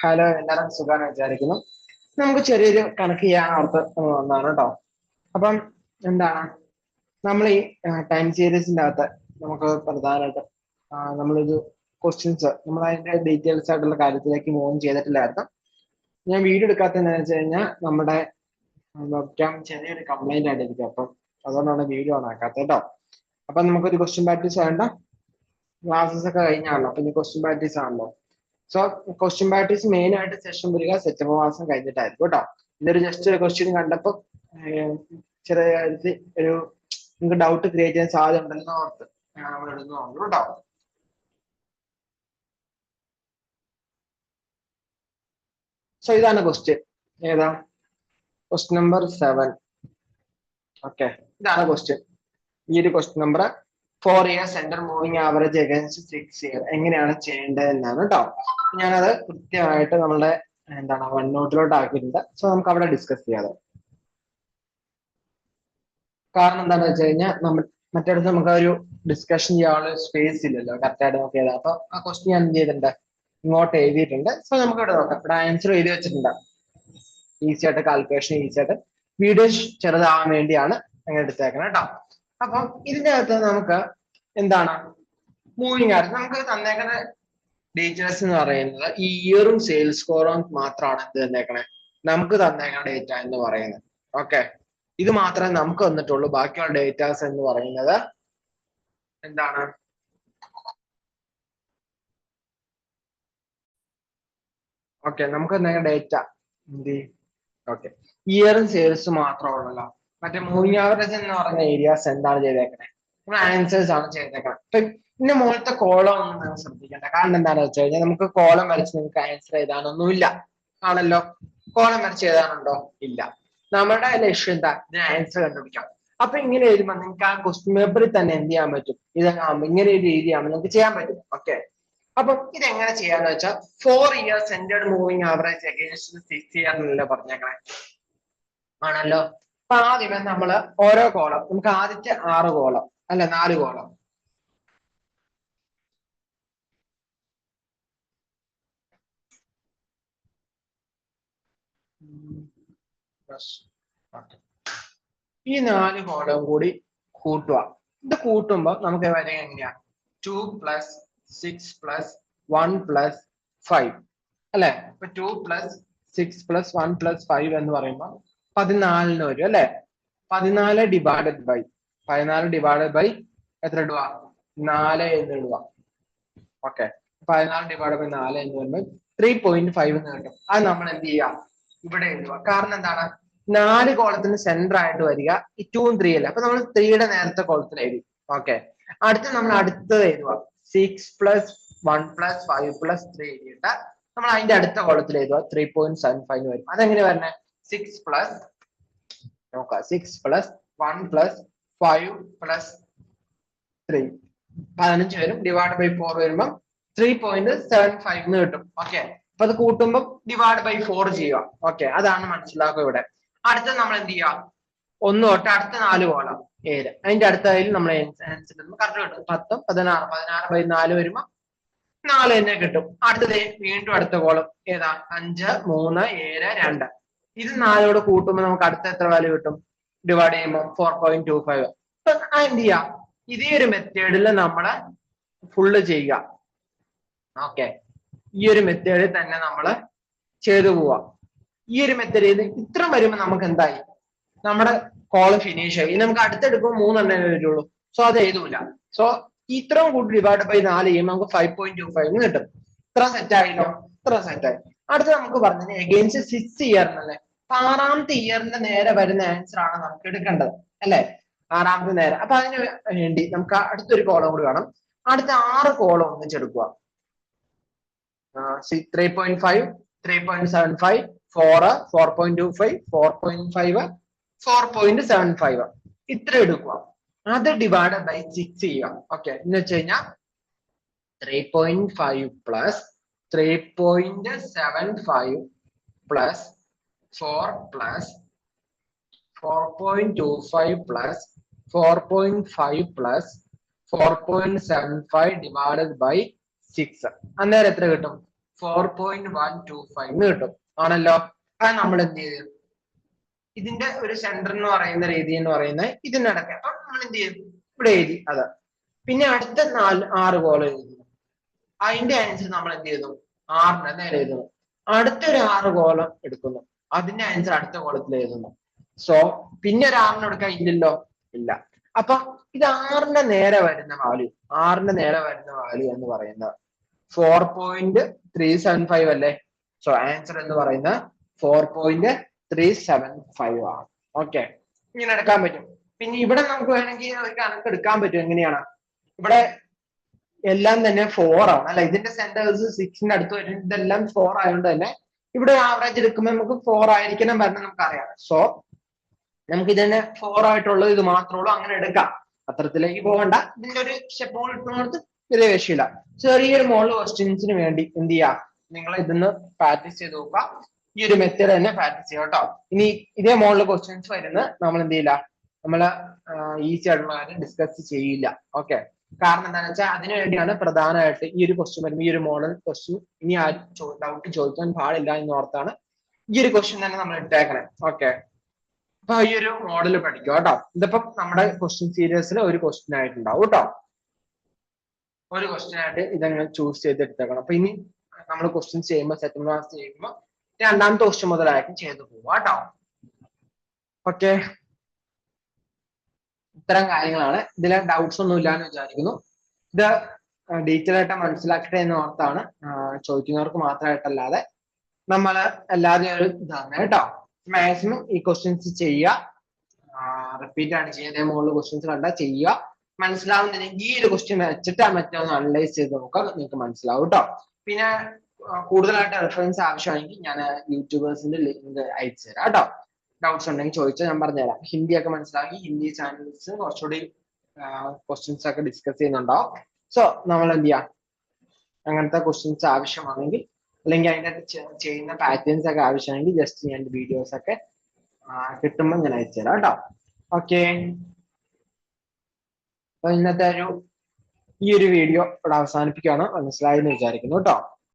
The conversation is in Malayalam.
ഹലോ, എല്ലാവരും സുഖാന്ന് വിചാരിക്കുന്നു. നമുക്ക് ചെറിയൊരു കണക്ക് ചെയ്യാൻ ഓർത്ത് വന്നതാണ് കേട്ടോ. അപ്പം എന്താണ് നമ്മൾ ഈ ടൈം സീരീസിന്റെ അകത്ത് നമുക്ക് പ്രധാനമായിട്ട് നമ്മളൊരു ക്വസ്റ്റ്യൻസ് നമ്മൾ അതിന്റെ ഡീറ്റെയിൽസ് ആയിട്ടുള്ള കാര്യത്തിലേക്ക് മൂവ് ചെയ്തിട്ടില്ലായിരുന്നു. ഞാൻ വീഡിയോ എടുക്കാത്തതെന്ന് വെച്ച് കഴിഞ്ഞാൽ നമ്മുടെ വെബ്കാം ചെറിയൊരു കംപ്ലൈന്റ് ആയിട്ടിരിക്കും. അപ്പം അതുകൊണ്ടാണ് വീഡിയോ ഓൺ ആക്കാത്തത് കേട്ടോ. അപ്പൊ നമുക്കൊരു ക്വസ്റ്റ്യൻ പ്രാക്ടീസ് വേണ്ട, ക്ലാസ്സസ് ഒക്കെ കഴിഞ്ഞാണല്ലോ. അപ്പൊ ഇനി ക്വസ്റ്റ്യൻ പ്രാക്ടീസ് ആണല്ലോ. സോ ക്വസ്റ്റ്യൻ പ്രാക്ടീസ് മെയിൻ ആയിട്ട് സെഷൻ വരിക സെപ്റ്റംബർ മാസം കഴിഞ്ഞിട്ടായിരിക്കും കേട്ടോ. ഇതൊരു ജസ്റ്റ് ഒരു ക്വസ്റ്റ്യൻ കണ്ടപ്പോൾ ചെറിയ കാര്യത്തിൽ ഒരു നിങ്ങൾക്ക് ഡൗട്ട് ക്രിയേറ്റ് ചെയ്യാൻ സാധ്യത ഉണ്ടെന്ന് ഓർത്ത് നമ്മൾ ഇടുന്നുള്ളൂ കേട്ടോ. സോ ഇതാണ് ക്വസ്റ്റ്യൻ. ഏതാ? Question number 7. ഓക്കെ, ഇതാണ് ക്വസ്റ്റ്യൻ. ഈ ഒരു question number 4 year centre moving average against 6 year എങ്ങനെയാണ് ചെയ്യേണ്ടത് എന്നാണ് കേട്ടോ. ഞാനത് കൃത്യമായിട്ട് നമ്മളുടെ എന്താണ് വൺ നോട്ടിലോട്ട് ആക്കിയിട്ടുണ്ട്. സോ നമുക്ക് അവിടെ ഡിസ്കസ് ചെയ്യാതെ. കാരണം എന്താണെന്ന് വെച്ച് കഴിഞ്ഞാൽ നമ്മൾ മറ്റടുത്ത് നമുക്ക് ഒരു ഡിസ്കഷൻ ചെയ്യാനുള്ള സ്പേസ് ഇല്ലല്ലോ കറക്റ്റായിട്ട് നോക്കിയത്. അപ്പൊ ആ ക്വസ്റ്റ്യൻ ഞാൻ എന്ത് ചെയ്തിട്ടുണ്ട്, ഇങ്ങോട്ട് എഴുതിയിട്ടുണ്ട്. സോ നമുക്ക് ഇവിടെ നോക്കാം. ഇവിടെ ആൻസർ എഴുതി വെച്ചിട്ടുണ്ട്. ഈസി ആയിട്ട് കാൽക്കുലേഷൻ ഈസി ആയിട്ട് വീഡിയോ ചെറുതാവാൻ വേണ്ടിയാണ് അങ്ങനെ എടുത്തേക്കണം കേട്ടോ. അപ്പം ഇതിന്റെ അകത്ത് നമുക്ക് എന്താണ് മൂവിങ് ആവറേജ് നമുക്ക് തന്നേക്കുന്ന ഡീറ്റെയിൽസ് എന്ന് പറയുന്നത് ഈ ഇയറും സെയിൽസ് സ്കോറും മാത്രമാണ് എന്ത് തന്നേക്കണേ നമുക്ക് തന്നേക്കുന്ന ഡേറ്റ എന്ന് പറയുന്നത്. ഓക്കെ, ഇത് മാത്രമേ നമുക്ക് വന്നിട്ടുള്ളൂ. ബാക്കിയുള്ള ഡേറ്റാസ് എന്ന് പറയുന്നത് എന്താണ് ഓക്കെ നമുക്ക് തന്നേക്കുന്ന ഡേറ്റ എന്ത് ഓക്കെ ഇയറും സെയിൽസ് മാത്രമുള്ളല്ലോ. മറ്റേ മൂവിങ് ആവറേജ് എന്ന് പറയുന്ന ഏരിയാസ് എന്താണ് ചെയ്തേക്കണേ, ആൻസേഴ്സ് ആണ് ചെയ്തേക്കണം. അപ്പൊ ഇതിന്റെ മുകളിലത്തെ കോളം ഒന്നും നിങ്ങൾ ശ്രദ്ധിക്കേണ്ട. കാരണം എന്താണെന്ന് വെച്ച് കഴിഞ്ഞാൽ നമുക്ക് കോളം വരച്ച് നിങ്ങൾക്ക് ആൻസർ എഴുതാനൊന്നുമില്ല ആണല്ലോ. കോളം വരച്ച് എഴുതാനുണ്ടോ? ഇല്ല. നമ്മുടെ ലക്ഷ്യം എന്താ? ഇതിന് ആൻസർ കണ്ടുപിടിക്കാം. അപ്പൊ ഇങ്ങനെ എഴുതുമ്പോൾ നിങ്ങൾക്ക് ആ ക്വസ്റ്റ്യൻ പേപ്പറിൽ തന്നെ എന്ത് ചെയ്യാൻ പറ്റും, ഇത് ഇങ്ങനെ ഒരു രീതിയാകുമ്പോൾ നിങ്ങൾക്ക് ചെയ്യാൻ പറ്റും. ഓക്കെ, അപ്പൊ ഇതെങ്ങനെ ചെയ്യാന്ന് വെച്ചാൽ 4 year centred moving average against 6 year എന്നല്ലേ പറഞ്ഞേക്കണേ ആണല്ലോ. അപ്പൊ ആദ്യമേ നമ്മള് ഓരോ കോളം നമുക്ക് ആദ്യത്തെ 6 കോളം അല്ല 4 കോളം ഈ 4 കോളം കൂടി കൂട്ടുക. ഇത് കൂട്ടുമ്പോ നമുക്ക് വരിക എങ്ങനെയാ 2 + 6 + 1 + 5 അല്ലെ. ഇപ്പൊ 2 + 6 + 1 + 5 എന്ന് പറയുമ്പോ 14 വരും അല്ലെ. 14 ഡിവൈഡഡ് ബൈ എത്ര ഇടുക? 4 എന്ന് ഇടുക. ഓക്കെ, 14 ഡിവൈഡഡ് ബൈ 4 എന്ന് പറയുമ്പോൾ 3.5 എന്ന് കിട്ടും. അത് നമ്മൾ എന്ത് ചെയ്യാം, ഇവിടെ എഴുതുക. കാരണം എന്താണ്, 4 കോളത്തിന് സെന്റർ ആയിട്ട് വരിക ഈ 2ഉം 3 അല്ല. അപ്പൊ നമ്മൾ 3യുടെ നേരത്തെ കോളത്തിൽ എഴുതി. ഓക്കെ, നമ്മൾ അടുത്തത് എഴുതുക 6 + 1 + 5 + 3 എഴുതിയിട്ട് നമ്മൾ അതിന്റെ അടുത്ത കോളത്തിൽ എഴുതുക 3.75 വരും. അതെങ്ങനെ വരണേ? 6 + 1 + 5 + 3 15 വരും. ഡിവൈഡ് ബൈ 4 വരുമ്പോൾ 3.75 എന്ന് കിട്ടും. ഓക്കെ, അപ്പൊ അത് കൂട്ടുമ്പോൾ ഡിവൈഡ് ബൈ 4 ചെയ്യുക. ഓക്കെ, അതാണ് മനസ്സിലാക്കുക ഇവിടെ. അടുത്ത നമ്മൾ എന്ത് ചെയ്യുക, 1 തൊട്ട് അടുത്ത 4 കോളം 7. അതിന്റെ അടുത്തതിൽ നമ്മൾ കറക്റ്റ് കിട്ടും. 10, 16 ബൈ 4 വരുമ്പോൾ 4 തന്നെ കിട്ടും. അടുത്തത് വീണ്ടും അടുത്ത കോളം ഏതാ? 5, 3, 7, 2. ഇത് 4 കൂട്ടുമ്പോൾ നമുക്ക് അടുത്ത എത്ര വാല്യൂ കിട്ടും? ഡിവൈഡ് ചെയ്യുമ്പോൾ 4.25. അപ്പൊ എന്ത് ചെയ്യാം, ഇതേ ഒരു മെത്തേഡിൽ നമ്മള് ഫുള്ള് ചെയ്യുക. ഓക്കെ, ഈ ഒരു മെത്തേഡിൽ തന്നെ നമ്മൾ ചെയ്തു പോവാ. ഈ ഒരു മെത്തേഡ് ഇത്ര വരുമ്പോൾ നമുക്ക് എന്തായി, നമ്മുടെ കോളം ഫിനിഷ് ആയി. നമുക്ക് അടുത്തെടുക്കുമ്പോൾ 3 എണ്ണേ വരുള്ളൂ. സോ അത് എഴുതൂല. സോ ഇത്രയും കൂടി ഡിവൈഡ് ബൈ 4 ചെയ്യുമ്പോൾ നമുക്ക് 5.25 എന്ന് കിട്ടും. ഇത്ര സെറ്റ് ആയില്ലോ, ഇത്ര സെറ്റ് ആയി. അടുത്ത നമുക്ക് പറഞ്ഞത് എഗെയിൻസ്റ്റ് 6 ഇയർ എന്നല്ലേ. 6ാമത്തെ ഇയറിന്റെ നേരെ വരുന്ന ആൻസർ ആണ് നമുക്ക് എടുക്കേണ്ടത് അല്ലെ. 6ാമത്തെ നേരെ. അപ്പൊ അതിന് വേണ്ടി നമുക്ക് അടുത്തൊരു കോളം കൂടി വേണം. അടുത്ത 6 കോളം ഒന്നിച്ചെടുക്കുക. 3.5, 3.75, 4, 4.25, 4.5, 4.75 ഇത്ര എടുക്കുക. അത് ഡിവൈഡ് ബൈ 6 ചെയ്യുക. ഓക്കെ, എന്ന് വെച്ച് കഴിഞ്ഞാൽ 3.5 + 3.75 + 4 + 4.25 + 4.5 + 4.75 ഡിവൈഡഡ് ബൈ 6. അന്നേരം എത്ര കിട്ടും? 4.125 എന്ന് കിട്ടും ആണല്ലോ. അത് നമ്മൾ എന്ത് ചെയ്യും, ഇതിന്റെ ഒരു സെന്റർ എന്ന് പറയുന്ന രീതി എന്ന് പറയുന്നത് ഇതിനടക്കം അപ്പൊ നമ്മൾ എന്ത് ചെയ്യും, ഇവിടെ എഴുതി അത്. പിന്നെ അടുത്ത 6 കോളം എഴുതുന്നു, അതിന്റെ ആൻസർ നമ്മൾ എന്ത് ചെയ്യുന്നു, 6 നേരെ എഴുതുന്നു. അടുത്തൊരു 6 കോളം എടുക്കുന്നു, അതിന്റെ ആൻസർ അടുത്ത കോളത്തിൽ എഴുതുന്നു. സോ പിന്നെ ഒരു 6 എടുക്കാൻ ഇല്ലല്ലോ, ഇല്ല. അപ്പൊ ഇത് 6 നേരെ വരുന്ന വാല്യൂ, 6 നേരെ വരുന്ന വാല്യൂ എന്ന് പറയുന്നത് 4.375 അല്ലേ. സോ ആൻസർ എന്ന് പറയുന്നത് 4.375 ആണ്. ഓക്കെ, ഇങ്ങനെ എടുക്കാൻ പറ്റും. പിന്നെ ഇവിടെ നമുക്ക് വേണമെങ്കിൽ ഒരു കണക്ക് എടുക്കാൻ പറ്റും. എങ്ങനെയാണ്, ഇവിടെ എല്ലാം തന്നെ 4 ആണ് അല്ലെ, ഇതിന്റെ സെന്റേഴ്സ് 6ന്റെ അടുത്ത് വരും, ഇതെല്ലാം 4 ആയതുകൊണ്ട് തന്നെ ഇവിടെ ആവറേജ് എടുക്കുമ്പോൾ നമുക്ക് 4 ആയിരിക്കണം പറഞ്ഞ് നമുക്കറിയാം. സോ നമുക്ക് ഇതിനെ 4 ആയിട്ടുള്ളത് ഇത് മാത്രമേ ഉള്ളൂ, അങ്ങനെ എടുക്കാം, അത്തരത്തിലേക്ക് പോകണ്ട. ഇതിന്റെ ഒരു സ്റ്റെപ്പ് മോൾ ഇട്ടുകൊണ്ട് വലിയ വിഷയമില്ല. ചെറിയൊരു മോഡൽ ക്വസ്റ്റ്യൻസിന് വേണ്ടി എന്ത് ചെയ്യാം, നിങ്ങൾ ഇതൊന്ന് പ്രാക്ടീസ് ചെയ്ത് നോക്കുക. ഈ ഒരു മെത്തേഡ് തന്നെ പ്രാക്ടീസ് ചെയ്യാം കേട്ടോ. ഇനി ഇതേ മോഡൽ ക്വസ്റ്റ്യൻസ് വരുന്നത് നമ്മൾ എന്ത് ചെയ്യില്ല, നമ്മള് ഈസി ആയിട്ടുള്ള കാര്യം ഡിസ്കസ് ചെയ്യില്ല. ഓക്കെ, കാരണം എന്താണെന്ന് വെച്ചാൽ അതിനു വേണ്ടിയാണ് പ്രധാനമായിട്ട് ഈ ഒരു ക്വസ്റ്റ്യൻ വരുമ്പോൾ, ഈ ഒരു മോഡൽ ക്വസ്റ്റ്യൻ ഇനി ആരും ഡൗട്ട് ചോദിക്കാൻ പാടില്ല എന്ന് ഓർത്താണ് ഈ ഒരു ക്വസ്റ്റ്യൻ തന്നെ നമ്മൾ ഇട്ടേക്കണേ. ഓക്കെ, അപ്പൊ ഈ ഒരു മോഡൽ പഠിക്കുക കേട്ടോ. ഇതിപ്പോ നമ്മുടെ ക്വസ്റ്റ്യൻ സീരീസിൽ ഒരു ക്വസ്റ്റ്യൻ ആയിട്ടുണ്ടാവും കേട്ടോ, ഒരു ക്വസ്റ്റ്യൻ ആയിട്ട് ഇതങ്ങനെ ചൂസ് ചെയ്തെടുത്തേക്കണം. അപ്പൊ ഇനി നമ്മൾ ക്വസ്റ്റ്യൻ ചെയ്യുമ്പോൾ, സെക്കൻഡ് ക്ലാസ് ചെയ്യുമ്പോൾ രണ്ടാമത്തെ ക്വസ്റ്റ്യൻ മുതലായിരിക്കും ചെയ്തു പോവുക കേട്ടോ. ഓക്കെ, ഇത്തരം കാര്യങ്ങളാണ്. ഇതിലെ ഡൗട്ട്സ് ഒന്നും ഇല്ലാന്ന് വിചാരിക്കുന്നു. ഇത് ഡീറ്റെയിൽ ആയിട്ട് മനസ്സിലാക്കട്ടെ എന്ന് ഓർത്താണ്, ചോദിക്കുന്നവർക്ക് മാത്രമായിട്ടല്ലാതെ നമ്മൾ എല്ലാവരും ഒരു ഇതാണ് കേട്ടോ. മാക്സിമം ഈ ക്വസ്റ്റ്യൻസ് ചെയ്യുക, റിപ്പീറ്റ് ആണ് ചെയ്യുക. മുകളിൽ ക്വസ്റ്റ്യൻസ് കണ്ടാൽ ചെയ്യുക, മനസ്സിലാവുന്നില്ലെങ്കിൽ ഈ ഒരു ക്വസ്റ്റ്യൻ വെച്ചിട്ട് മറ്റൊന്ന് അനലൈസ് ചെയ്ത് നോക്കാം, നിങ്ങൾക്ക് മനസ്സിലാവും കേട്ടോ. പിന്നെ കൂടുതലായിട്ട് റെഫറൻസ് ആവശ്യമാണെങ്കിൽ ഞാൻ യൂട്യൂബേഴ്സിന്റെ ലിങ്ക് അയച്ചു തരാം കേട്ടോ. ഡൗട്ട്സ് ഉണ്ടെങ്കിൽ ചോദിച്ചാൽ ഞാൻ പറഞ്ഞുതരാം. ഹിന്ദി ഒക്കെ മനസ്സിലാക്കി ഹിന്ദി ചാനൽസ് കുറച്ചുകൂടി ക്വസ്റ്റ്യൻസ് ഒക്കെ ഡിസ്കസ് ചെയ്യുന്നുണ്ടാവും. സോ നമ്മൾ എന്ത് ചെയ്യാം, അങ്ങനത്തെ ക്വസ്റ്റ്യൻസ് ആവശ്യമാണെങ്കിൽ അല്ലെങ്കിൽ അതിന്റെ ചെയ്യുന്ന പാറ്റേൺസ് ഒക്കെ ആവശ്യമാണെങ്കിൽ ജസ്റ്റ് ഞാൻ വീഡിയോസ് ഒക്കെ കിട്ടുമ്പോൾ ഞാൻ അയച്ചു തരാം കേട്ടോ. ഓക്കെ, അപ്പൊ ഇന്നത്തെ ഈ ഒരു വീഡിയോ ഇവിടെ അവസാനിപ്പിക്കുകയാണ്. മനസ്സിലായെന്ന് വിചാരിക്കുന്നു കേട്ടോ.